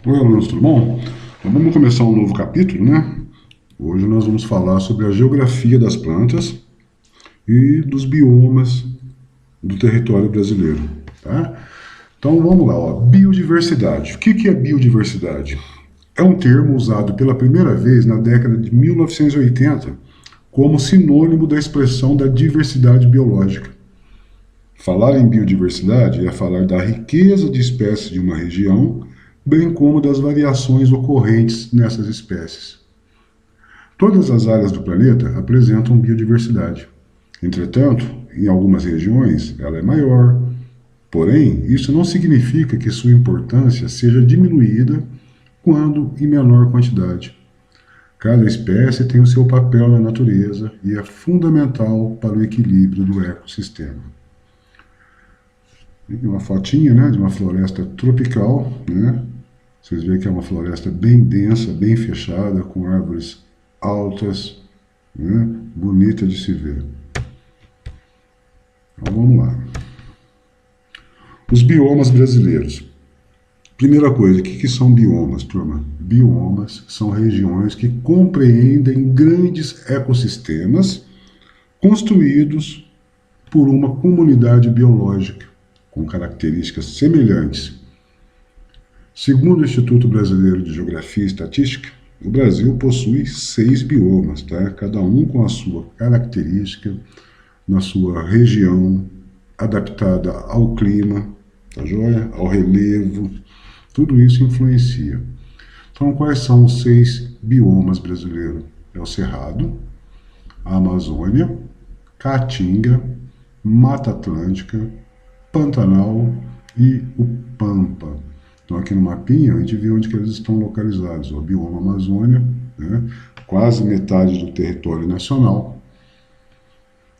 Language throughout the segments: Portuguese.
Oi, alunos, tudo bom? Então, vamos começar um novo capítulo, né? Hoje nós vamos falar sobre a geografia das plantas e dos biomas do território brasileiro, tá? Então vamos lá, ó. Biodiversidade. O que é biodiversidade? É um termo usado pela primeira vez na década de 1980 como sinônimo da expressão da diversidade biológica. Falar em biodiversidade é falar da riqueza de espécies de uma região, bem como das variações ocorrentes nessas espécies. Todas as áreas do planeta apresentam biodiversidade. Entretanto, em algumas regiões ela é maior, porém, isso não significa que sua importância seja diminuída quando em menor quantidade. Cada espécie tem o seu papel na natureza e é fundamental para o equilíbrio do ecossistema. Uma fotinha, né, de uma floresta tropical, né? Vocês veem que é uma floresta bem densa, bem fechada, com árvores altas, né, bonita de se ver. Então vamos lá. Os biomas brasileiros. Primeira coisa, o que são biomas, turma? Biomas são regiões que compreendem grandes ecossistemas construídos por uma comunidade biológica com características semelhantes. Segundo o Instituto Brasileiro de Geografia e Estatística, o Brasil possui 6 biomas, tá? Cada um com a sua característica, na sua região, adaptada ao clima, tá joia? Ao relevo, tudo isso influencia. Então, quais são os 6 biomas brasileiros? É o Cerrado, a Amazônia, Caatinga, Mata Atlântica, Pantanal e o Pampa. Então, aqui no mapinha, a gente vê onde que eles estão localizados. O bioma Amazônia, né, quase metade do território nacional.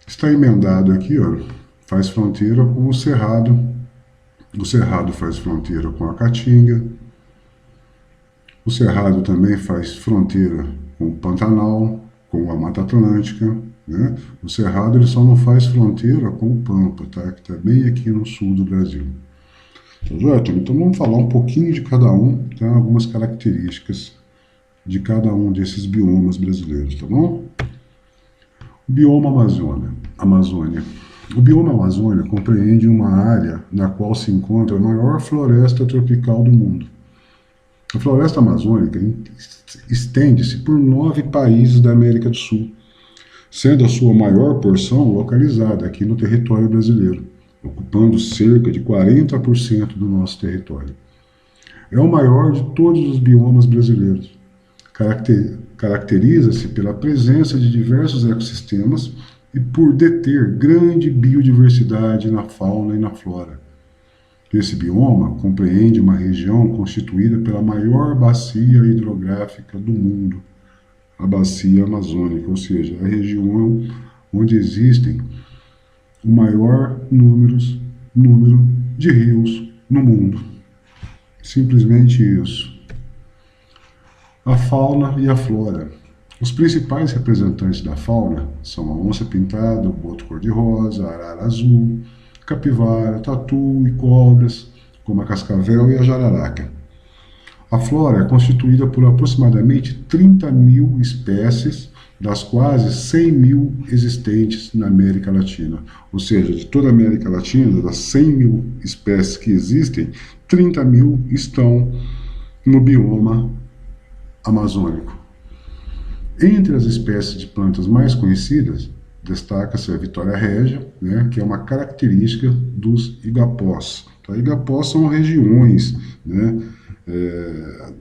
Está emendado aqui, ó, faz fronteira com o Cerrado. O Cerrado faz fronteira com a Caatinga. O Cerrado também faz fronteira com o Pantanal, com a Mata Atlântica, né? O Cerrado ele só não faz fronteira com o Pampa, tá? Que está bem aqui no sul do Brasil. Então vamos falar um pouquinho de cada um, tá? Algumas características de cada um desses biomas brasileiros, tá bom? O bioma Amazônia. O bioma Amazônia compreende uma área na qual se encontra a maior floresta tropical do mundo. A floresta amazônica estende-se por 9 países da América do Sul, sendo a sua maior porção localizada aqui no território brasileiro, ocupando cerca de 40% do nosso território. É o maior de todos os biomas brasileiros. Caracteriza-se pela presença de diversos ecossistemas e por deter grande biodiversidade na fauna e na flora. Esse bioma compreende uma região constituída pela maior bacia hidrográfica do mundo, a bacia amazônica, ou seja, a região onde existem o maior número de rios no mundo. Simplesmente isso. A fauna e a flora. Os principais representantes da fauna são a onça-pintada, o boto cor-de-rosa, a arara azul, capivara, tatu e cobras, como a cascavel e a jararaca. A flora é constituída por aproximadamente 30 mil espécies, das quase 100 mil existentes na América Latina. Ou seja, de toda a América Latina, das 100 mil espécies que existem, 30 mil estão no bioma amazônico. Entre as espécies de plantas mais conhecidas, destaca-se a Vitória régia, né, que é uma característica dos igapós. Então, igapós são regiões, né,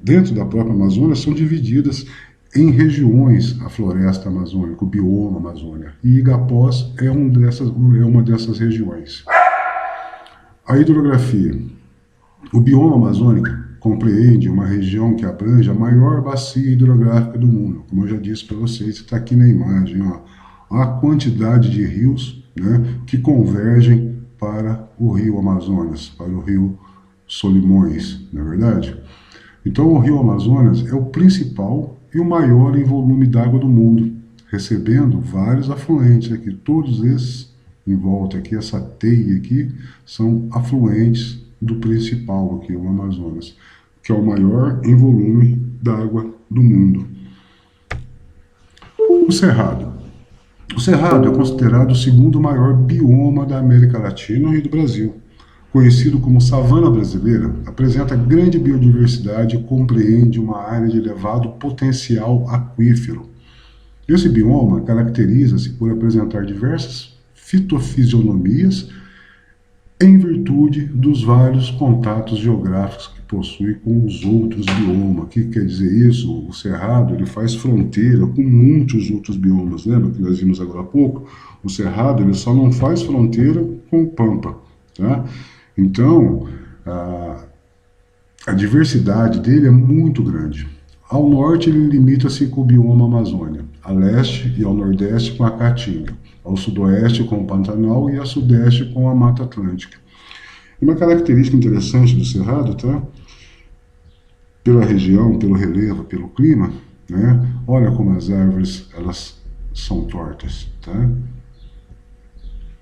dentro da própria Amazônia, são divididas em regiões a floresta amazônica, o bioma Amazônia. E igapós é uma dessas regiões. A hidrografia. O bioma amazônico compreende uma região que abrange a maior bacia hidrográfica do mundo. Como eu já disse para vocês, está aqui na imagem, ó, a quantidade de rios, né, que convergem para o rio Amazonas, para o rio Solimões, não é verdade? Então o rio Amazonas é o principal e o maior em volume d'água do mundo, recebendo vários afluentes aqui. Todos esses em volta aqui, essa teia aqui, são afluentes do principal aqui, o Amazonas. que é o maior em volume d'água do mundo. O Cerrado. O Cerrado é considerado o segundo maior bioma da América Latina e do Brasil. Conhecido como savana brasileira, apresenta grande biodiversidade e compreende uma área de elevado potencial aquífero. Esse bioma caracteriza-se por apresentar diversas fitofisionomias em virtude dos vários contatos geográficos que possui com os outros biomas. O que quer dizer isso? O Cerrado ele faz fronteira com muitos outros biomas. Lembra que nós vimos agora há pouco? O Cerrado ele só não faz fronteira com o Pampa. Tá? Então, a diversidade dele é muito grande. Ao norte, ele limita-se com o bioma Amazônia, a leste e ao nordeste com a Caatinga, ao sudoeste com o Pantanal e a sudeste com a Mata Atlântica. E uma característica interessante do Cerrado, tá? Pela região, pelo relevo, pelo clima, né? Olha como as árvores elas são tortas, tá?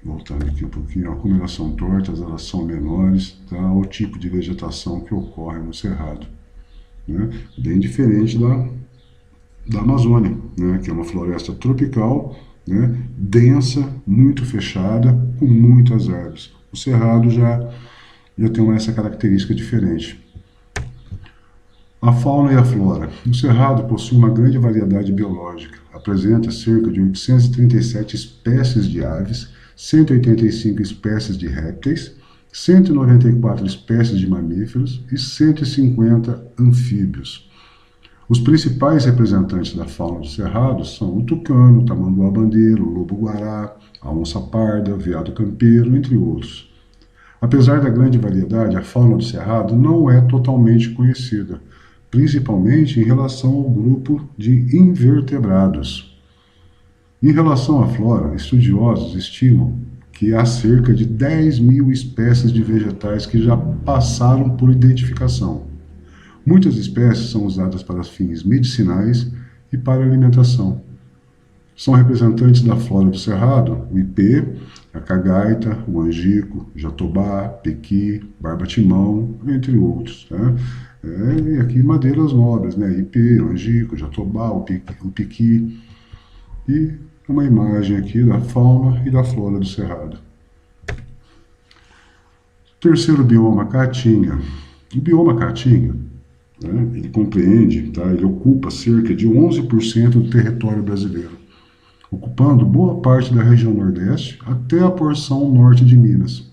Voltando aqui um pouquinho, ó, como elas são tortas, elas são menores, tá? O tipo de vegetação que ocorre no Cerrado, né? Bem diferente da Amazônia, né? Que é uma floresta tropical, né? Densa, muito fechada, com muitas árvores. O Cerrado já tem essa característica diferente. A fauna e a flora. O Cerrado possui uma grande variedade biológica. Apresenta cerca de 837 espécies de aves, 185 espécies de répteis, 194 espécies de mamíferos e 150 anfíbios. Os principais representantes da fauna do Cerrado são o tucano, o tamanduá-bandeiro, o lobo-guará, a onça-parda, o veado campeiro, entre outros. Apesar da grande variedade, a fauna do Cerrado não é totalmente conhecida, principalmente em relação ao grupo de invertebrados. Em relação à flora, estudiosos estimam que há cerca de 10 mil espécies de vegetais que já passaram por identificação. Muitas espécies são usadas para fins medicinais e para alimentação. São representantes da flora do Cerrado o ipê, a cagaita, o angico, jatobá, pequi, barbatimão, entre outros. Tá? E aqui madeiras nobres, né? Ipê, angico, jatobá, o pequi. E uma imagem aqui da fauna e da flora do Cerrado. Terceiro bioma, Caatinga. O bioma Caatinga, né, ele compreende, tá, ele ocupa cerca de 11% do território brasileiro, ocupando boa parte da região Nordeste até a porção norte de Minas.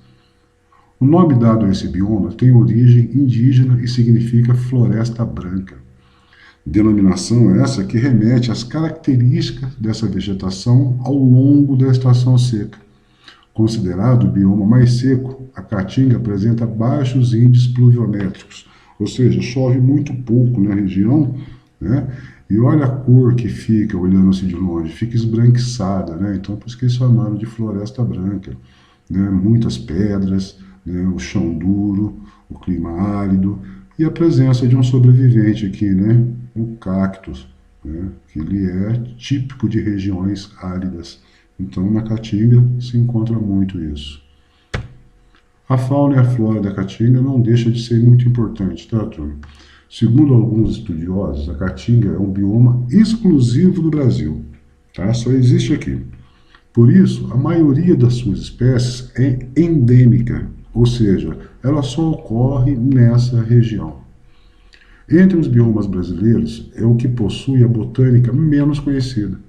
O nome dado a esse bioma tem origem indígena e significa floresta branca. Denominação essa que remete às características dessa vegetação ao longo da estação seca. Considerado o bioma mais seco, a Caatinga apresenta baixos índices pluviométricos, ou seja, chove muito pouco na região, né? E olha a cor que fica olhando-se de longe, fica esbranquiçada, né? Então, por isso que eles chamaram de floresta branca, né? Muitas pedras, né? O chão duro, o clima árido e a presença de um sobrevivente aqui, né? O cactus, né? Que ele é típico de regiões áridas. Então, na Caatinga se encontra muito isso. A fauna e a flora da Caatinga não deixa de ser muito importante, tá, turma? Segundo alguns estudiosos, a Caatinga é um bioma exclusivo do Brasil, tá? Só existe aqui. Por isso, a maioria das suas espécies é endêmica, ou seja, ela só ocorre nessa região. Entre os biomas brasileiros, é o que possui a botânica menos conhecida.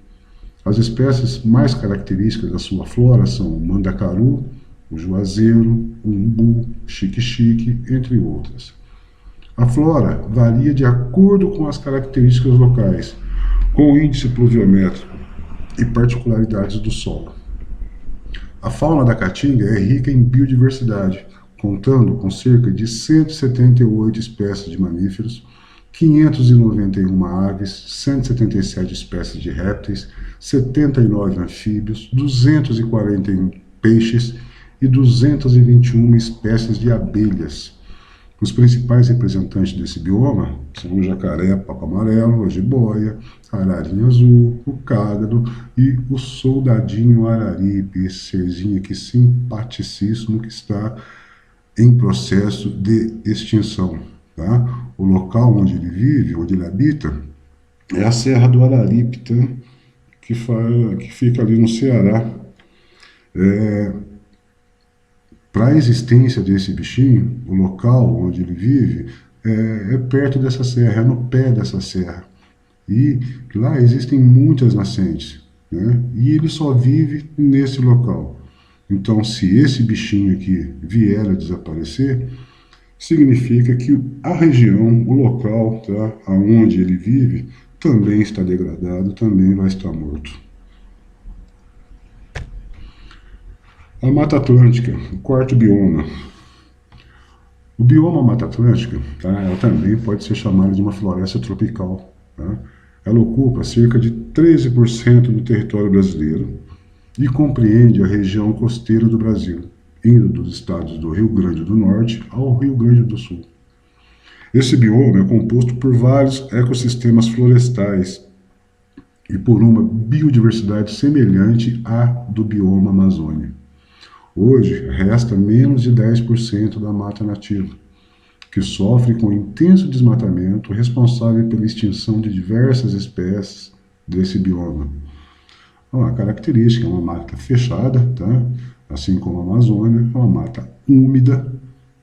As espécies mais características da sua flora são o mandacaru, o juazeiro, o umbu, xique-xique, entre outras. A flora varia de acordo com as características locais, com o índice pluviométrico e particularidades do solo. A fauna da Caatinga é rica em biodiversidade, contando com cerca de 178 espécies de mamíferos, 591 aves, 177 espécies de répteis, 79 anfíbios, 241 peixes e 221 espécies de abelhas. Os principais representantes desse bioma são o jacaré papo amarelo, a jiboia, a ararinha azul, o cágado e o soldadinho araripe, esse serzinho aqui simpaticíssimo que está em processo de extinção. tá? O local onde ele vive, onde ele habita, é a Serra do Araripe, tá? Que fica ali no Ceará. Para a existência desse bichinho, o local onde ele vive é perto dessa serra, é no pé dessa serra. E lá existem muitas nascentes, né? E ele só vive nesse local. Então, se esse bichinho aqui vier a desaparecer, significa que a região, o local, tá, onde ele vive, também está degradado, também vai estar morto. A Mata Atlântica, o quarto bioma. O bioma Mata Atlântica, tá, ela também pode ser chamada de uma floresta tropical. Tá? Ela ocupa cerca de 13% do território brasileiro e compreende a região costeira do Brasil, indo dos estados do Rio Grande do Norte ao Rio Grande do Sul. Esse bioma é composto por vários ecossistemas florestais e por uma biodiversidade semelhante à do bioma Amazônia. Hoje, resta menos de 10% da mata nativa, que sofre com intenso desmatamento responsável pela extinção de diversas espécies desse bioma. A característica é uma mata fechada, tá? Assim como a Amazônia, é uma mata úmida,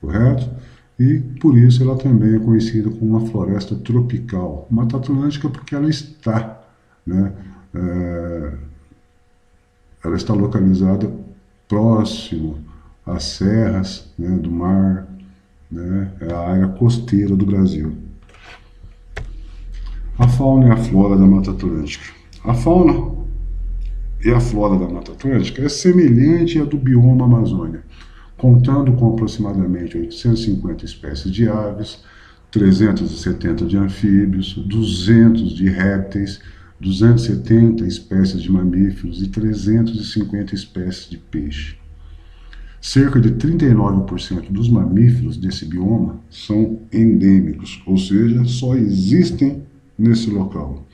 correto? E por isso ela também é conhecida como uma floresta tropical. Mata Atlântica porque ela está, né? Ela está localizada próximo às serras, né, do mar, né? É a área costeira do Brasil. A fauna e a flora da Mata Atlântica. A fauna e a flora da Mata Atlântica é semelhante à do bioma Amazônia, contando com aproximadamente 850 espécies de aves, 370 de anfíbios, 200 de répteis, 270 espécies de mamíferos e 350 espécies de peixe. Cerca de 39% dos mamíferos desse bioma são endêmicos, ou seja, só existem nesse local.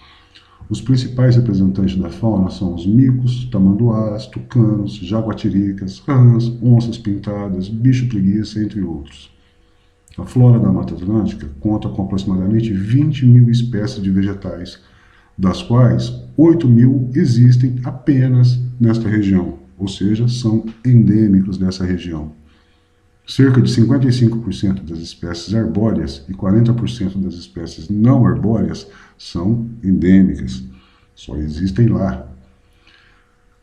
Os principais representantes da fauna são os micos, tamanduás, tucanos, jaguatiricas, rãs, onças pintadas, bicho-preguiça, entre outros. A flora da Mata Atlântica conta com aproximadamente 20 mil espécies de vegetais, das quais 8 mil existem apenas nesta região, ou seja, são endêmicos dessa região. Cerca de 55% das espécies arbóreas e 40% das espécies não arbóreas são endêmicas, só existem lá.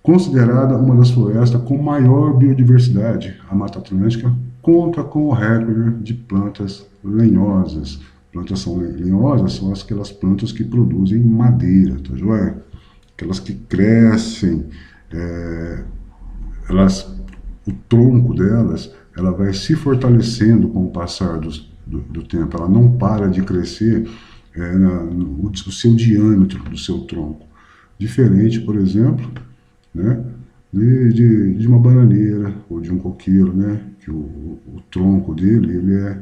Considerada uma das florestas com maior biodiversidade, a Mata Atlântica conta com o recorde de plantas lenhosas. Plantas lenhosas são aquelas plantas que produzem madeira, tá joia? Aquelas que crescem, o tronco delas, ela vai se fortalecendo com o passar do tempo, ela não para de crescer o seu diâmetro do seu tronco. Diferente, por exemplo, né, de uma bananeira ou de um coqueiro, né, que o tronco dele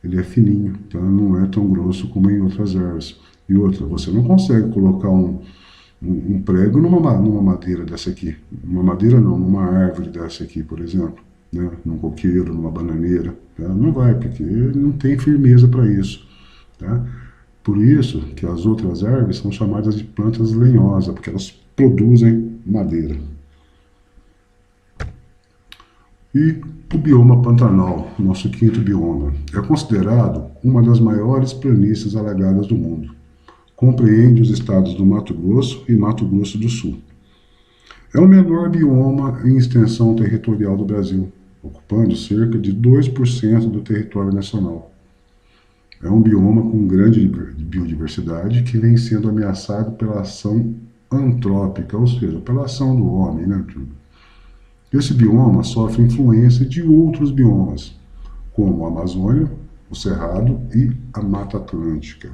ele é fininho, tá? Não é tão grosso como em outras árvores. E outra, você não consegue colocar um prego numa madeira dessa aqui. Numa madeira não, numa árvore dessa aqui, por exemplo. Né? Num coqueiro, numa bananeira. Tá? Não vai, porque não tem firmeza para isso. Tá? Por isso que as outras árvores são chamadas de plantas lenhosas, porque elas produzem madeira. E o bioma Pantanal, nosso quinto bioma, é considerado uma das maiores planícies alagadas do mundo. Compreende os estados do Mato Grosso e Mato Grosso do Sul. É o menor bioma em extensão territorial do Brasil, ocupando cerca de 2% do território nacional. É um bioma com grande biodiversidade que vem sendo ameaçado pela ação antrópica, ou seja, pela ação do homem, né? Esse bioma sofre influência de outros biomas, como a Amazônia, o Cerrado e a Mata Atlântica.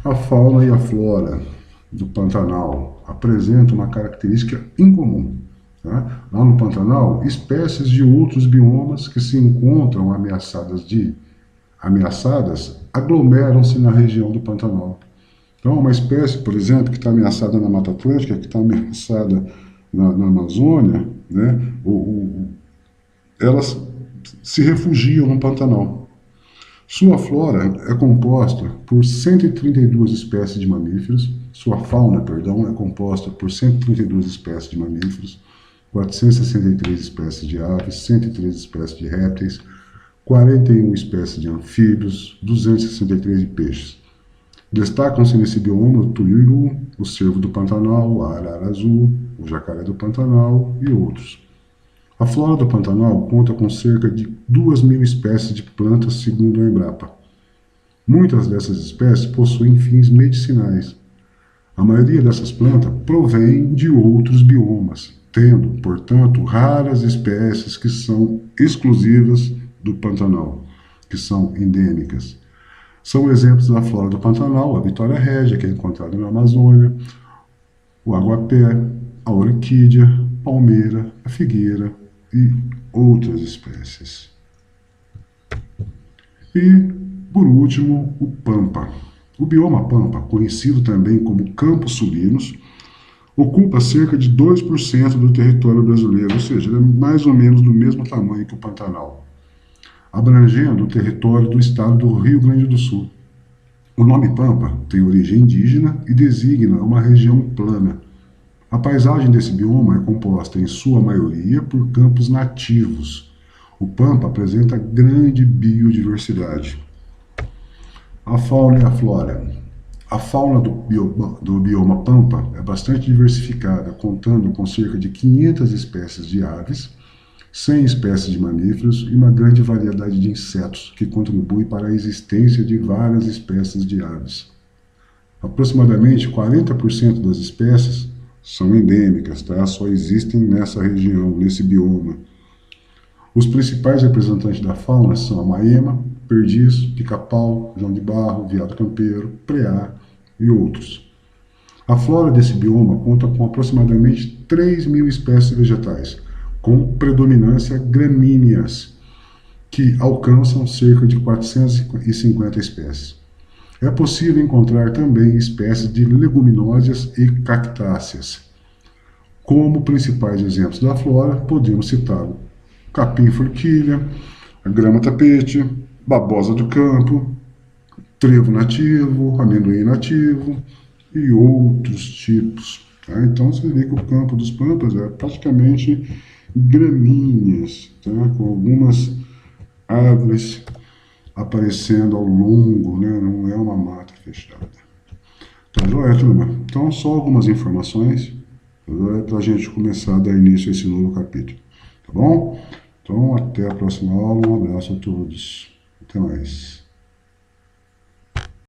A fauna e a flora do Pantanal apresentam uma característica incomum. Tá? Lá no Pantanal, espécies de outros biomas que se encontram ameaçadas aglomeram-se na região do Pantanal. Então, uma espécie, por exemplo, que está ameaçada na Mata Atlântica, que está ameaçada na Amazônia, né, elas se refugiam no Pantanal. Sua flora é composta por 132 espécies de mamíferos, sua fauna, perdão, é composta por 132 espécies de mamíferos, 463 espécies de aves, 103 espécies de répteis, 41 espécies de anfíbios, 263 de peixes. Destacam-se nesse bioma o tuiuiru, o cervo do Pantanal, a arara azul, o jacaré do Pantanal e outros. A flora do Pantanal conta com cerca de 2.000 espécies de plantas, segundo a Embrapa. Muitas dessas espécies possuem fins medicinais. A maioria dessas plantas provém de outros biomas, tendo, portanto, raras espécies que são exclusivas do Pantanal, que são endêmicas. São exemplos da flora do Pantanal, a Vitória régia, que é encontrada na Amazônia, o aguapé, a orquídea, palmeira, a figueira e outras espécies. E, por último, o pampa. O bioma pampa, conhecido também como Campos Sulinos, ocupa cerca de 2% do território brasileiro, ou seja, ele é mais ou menos do mesmo tamanho que o Pantanal, abrangendo o território do estado do Rio Grande do Sul. O nome Pampa tem origem indígena e designa uma região plana. A paisagem desse bioma é composta, em sua maioria, por campos nativos. O Pampa apresenta grande biodiversidade. A fauna e a flora. A fauna do bioma Pampa é bastante diversificada, contando com cerca de 500 espécies de aves, 100 espécies de mamíferos e uma grande variedade de insetos, que contribui para a existência de várias espécies de aves. Aproximadamente 40% das espécies são endêmicas, tá? Só existem nessa região, nesse bioma. Os principais representantes da fauna são a maema, perdiz, pica-pau, joão de barro, veado campeiro, preá e outros. A flora desse bioma conta com aproximadamente 3.000 espécies vegetais, com predominância gramíneas, que alcançam cerca de 450 espécies. É possível encontrar também espécies de leguminosas e cactáceas. Como principais exemplos da flora, podemos citar o capim-forquilha, a grama-tapete, babosa do campo, trevo nativo, amendoim nativo e outros tipos. Tá? Então você vê que o campo dos pampas é praticamente gramíneas, tá? Com algumas árvores aparecendo ao longo, né? Não é uma mata fechada. Tá joia, turma? Então, só algumas informações para a gente começar a dar início a esse novo capítulo. Tá bom? Então, até a próxima aula. Um abraço a todos. Até mais.